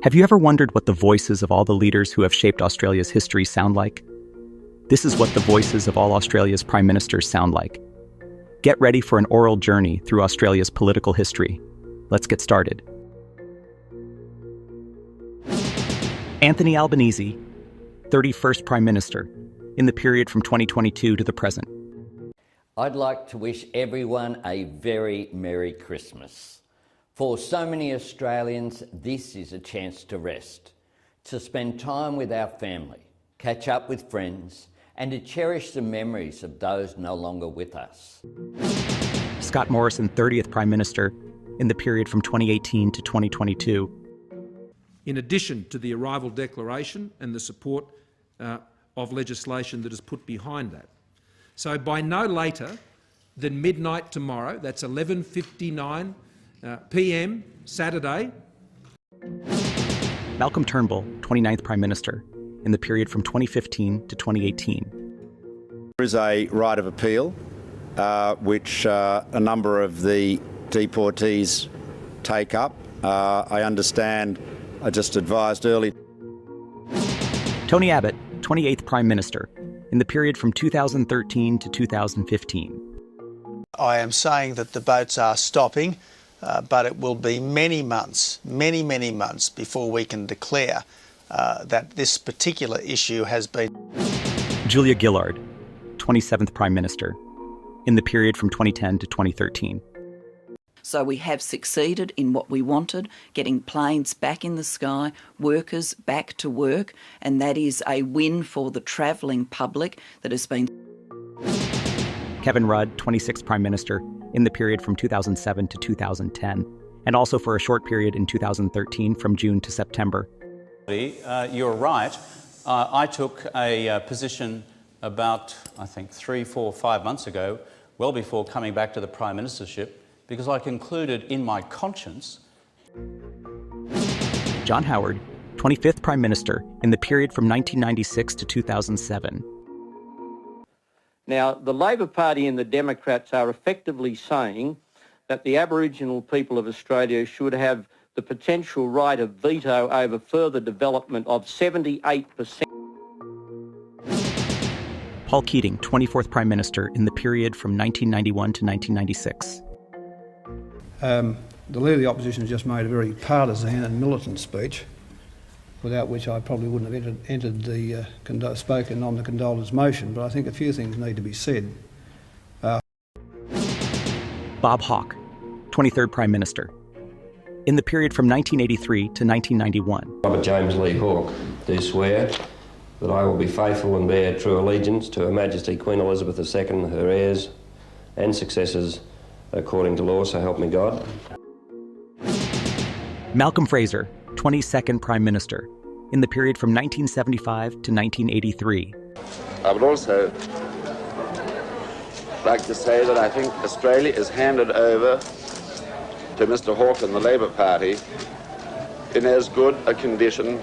Have you ever wondered what the voices of all the leaders who have shaped Australia's history sound like? This is what the voices of all Australia's prime ministers sound like. Get ready for an oral journey through Australia's political history. Let's get started. Anthony Albanese, 31st Prime Minister, in the period from 2022 to the present. I'd like to wish everyone a very Merry Christmas. For so many Australians, this is a chance to rest, to spend time with our family, catch up with friends, and to cherish the memories of those no longer with us. Scott Morrison, 30th Prime Minister, in the period from 2018 to 2022. In addition to the arrival declaration and the support of legislation that is put behind that. So by no later than midnight tomorrow, that's 11:59 p.m. Saturday. Malcolm Turnbull, 29th Prime Minister, in the period from 2015 to 2018. There is a right of appeal, which a number of the deportees take up. I understand, I just advised earlier. Tony Abbott, 28th Prime Minister, in the period from 2013 to 2015. I am saying that the boats are stopping, but it will be many months before we can declare that this particular issue has been. Julia Gillard, 27th Prime Minister, in the period from 2010 to 2013. So we have succeeded in what we wanted, getting planes back in the sky, workers back to work, and that is a win for the travelling public that has been. Kevin Rudd, 26th Prime Minister, in the period from 2007 to 2010, and also for a short period in 2013 from June to September. You're right. I took a position about, I think, 3, 4, 5 months ago, well before coming back to the Prime Ministership, because I concluded in my conscience. John Howard, 25th Prime Minister, in the period from 1996 to 2007. Now, the Labor Party and the Democrats are effectively saying that the Aboriginal people of Australia should have the potential right of veto over further development of 78%. Paul Keating, 24th Prime Minister, in the period from 1991 to 1996. The Leader of the Opposition has just made a very partisan and militant speech, without which I probably wouldn't have entered the spoken on the condolence motion, but I think a few things need to be said. Bob Hawke, 23rd Prime Minister, in the period from 1983 to 1991. Robert James Lee Hawke, do swear that I will be faithful and bear true allegiance to Her Majesty Queen Elizabeth II, her heirs and successors, according to law, so help me God. Malcolm Fraser, 22nd Prime Minister, in the period from 1975 to 1983. I would also like to say that I think Australia is handed over to Mr. Hawke and the Labor Party in as good a condition.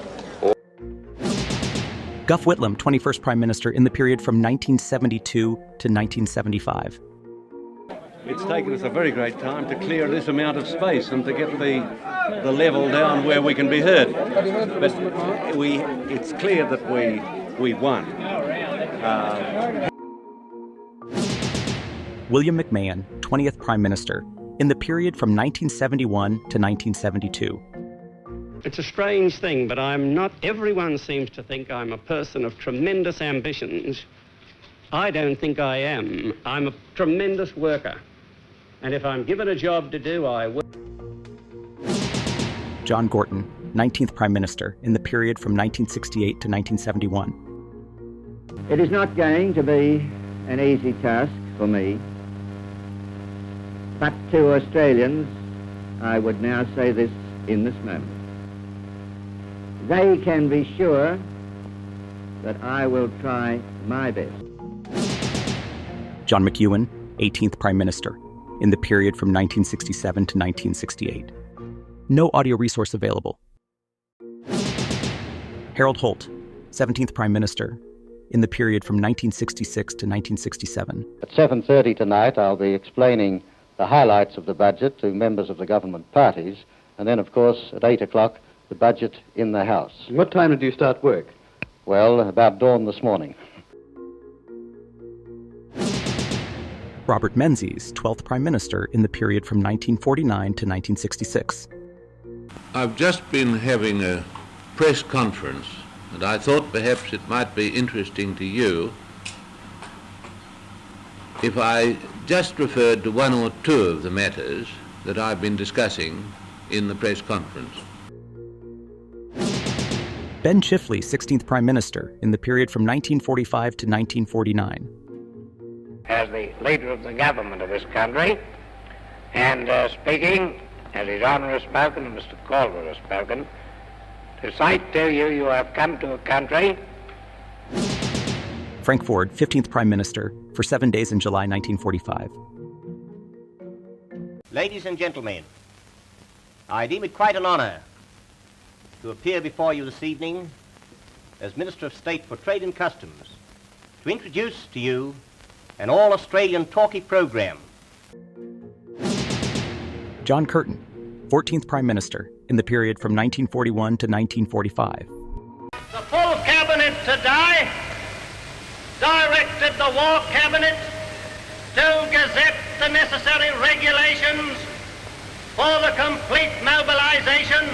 Gough Whitlam, 21st Prime Minister, in the period from 1972 to 1975. It's taken us a very great time to clear this amount of space and to get the level down where we can be heard. But it's clear that we won. William McMahon, 20th Prime Minister, in the period from 1971 to 1972. It's a strange thing, but everyone seems to think I'm a person of tremendous ambitions. I don't think I am. I'm a tremendous worker. And if I'm given a job to do, I will. John Gorton, 19th Prime Minister, in the period from 1968 to 1971. It is not going to be an easy task for me, but to Australians, I would now say this in this moment. They can be sure that I will try my best. John McEwen, 18th Prime Minister, in the period from 1967 to 1968. No audio resource available. Harold Holt, 17th Prime Minister, in the period from 1966 to 1967. At 7:30 tonight, I'll be explaining the highlights of the budget to members of the government parties, and then, of course, at 8 o'clock, the budget in the House. What time did you start work? Well, about dawn this morning. Robert Menzies, 12th Prime Minister in the period from 1949 to 1966. I've just been having a press conference, and I thought perhaps it might be interesting to you if I just referred to one or two of the matters that I've been discussing in the press conference. Ben Chifley, 16th Prime Minister in the period from 1945 to 1949. As the leader of the government of this country, and speaking as His Honour has spoken and Mr. Calder has spoken, to say to you, you have come to a country. Frank Ford, 15th Prime Minister, for 7 days in July 1945. Ladies and gentlemen, I deem it quite an honour to appear before you this evening as Minister of State for Trade and Customs to introduce to you an all-Australian talkie programme. John Curtin, 14th Prime Minister in the period from 1941 to 1945. The full Cabinet today directed the War Cabinet to gazette the necessary regulations for the complete mobilisation.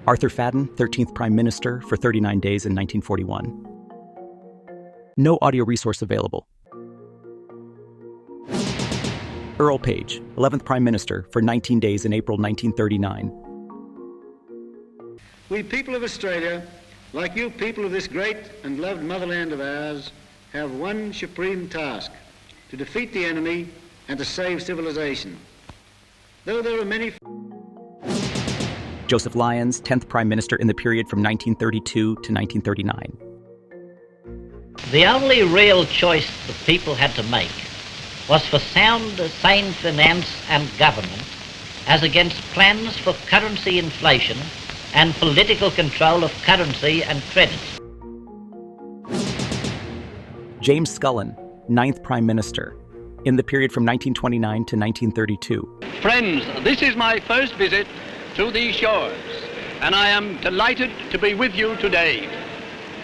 Arthur Fadden, 13th Prime Minister for 39 days in 1941. No audio resource available. Earl Page, 11th Prime Minister for 19 days in April 1939. We people of Australia, like you people of this great and loved motherland of ours, have one supreme task: to defeat the enemy and to save civilization. Though there are many... Joseph Lyons, 10th Prime Minister in the period from 1932 to 1939. The only real choice the people had to make was for sound, sane finance and government as against plans for currency inflation and political control of currency and credit. James Scullin, 9th Prime Minister, in the period from 1929 to 1932. Friends, this is my first visit to these shores, and I am delighted to be with you today.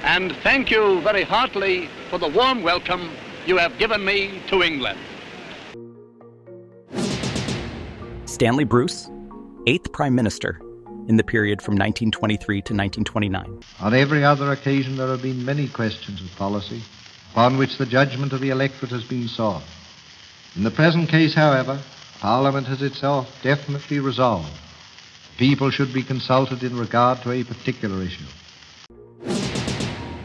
And thank you very heartily for the warm welcome you have given me to England. Stanley Bruce, 8th Prime Minister, in the period from 1923 to 1929. On every other occasion there have been many questions of policy upon which the judgment of the electorate has been sought. In the present case, however, Parliament has itself definitely resolved people should be consulted in regard to a particular issue.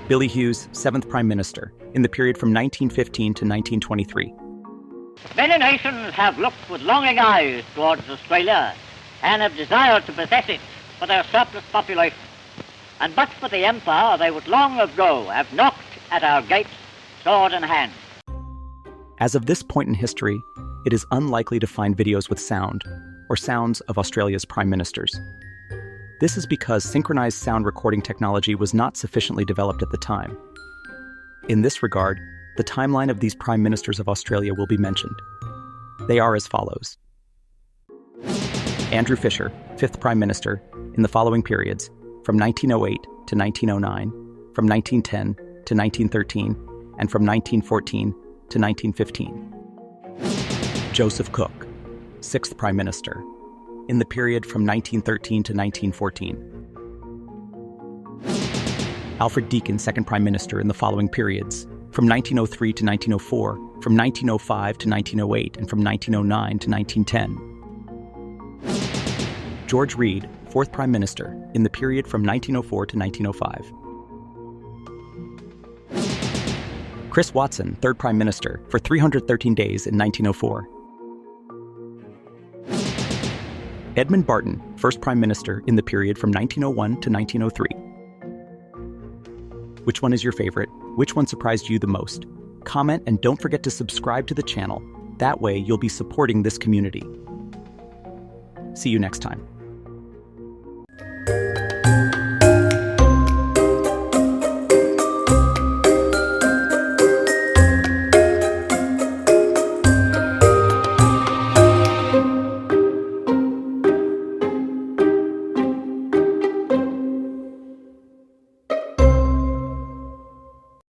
Billy Hughes, 7th Prime Minister, in the period from 1915 to 1923. Many nations have looked with longing eyes towards Australia and have desired to possess it for their surplus population. And but for the Empire, they would long ago have knocked at our gates, sword in hand. As of this point in history, it is unlikely to find videos with sound, or sounds of Australia's prime ministers. This is because synchronized sound recording technology was not sufficiently developed at the time. In this regard, the timeline of these prime ministers of Australia will be mentioned. They are as follows. Andrew Fisher, 5th Prime Minister, in the following periods, from 1908 to 1909, from 1910 to 1913, and from 1914 to 1915. Joseph Cook, 6th Prime Minister, in the period from 1913 to 1914. Alfred Deakin, 2nd Prime Minister, in the following periods, from 1903 to 1904, from 1905 to 1908, and from 1909 to 1910. George Reed, 4th Prime Minister, in the period from 1904 to 1905. Chris Watson, 3rd Prime Minister, for 313 days in 1904. Edmund Barton, 1st Prime Minister in the period from 1901 to 1903. Which one is your favorite? Which one surprised you the most? Comment and don't forget to subscribe to the channel. That way you'll be supporting this community. See you next time.